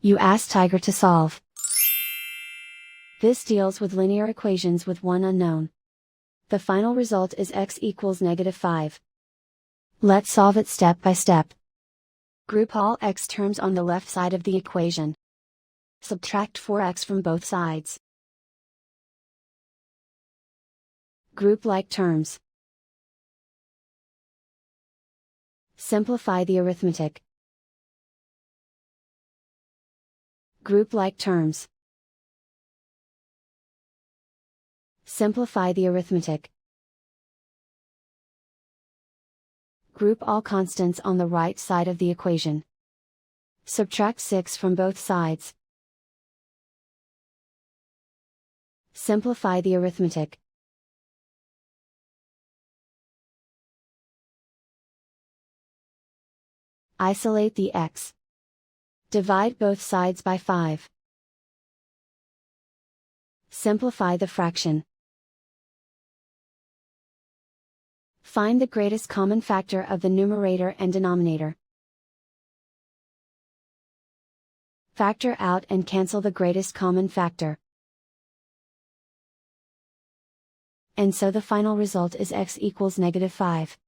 You ask Tiger to solve. This deals with linear equations with one unknown. The final result is x equals -5. Let's solve it step by step. Group all x terms on the left side of the equation. Subtract 4x from both sides. Group like terms. Simplify the arithmetic. Group like terms. Simplify the arithmetic. Group all constants on the right side of the equation. Subtract 6 from both sides. Simplify the arithmetic. Isolate the x. Divide both sides by 5. Simplify the fraction. Find the greatest common factor of the numerator and denominator. Factor out and cancel the greatest common factor. And so the final result is x equals -5.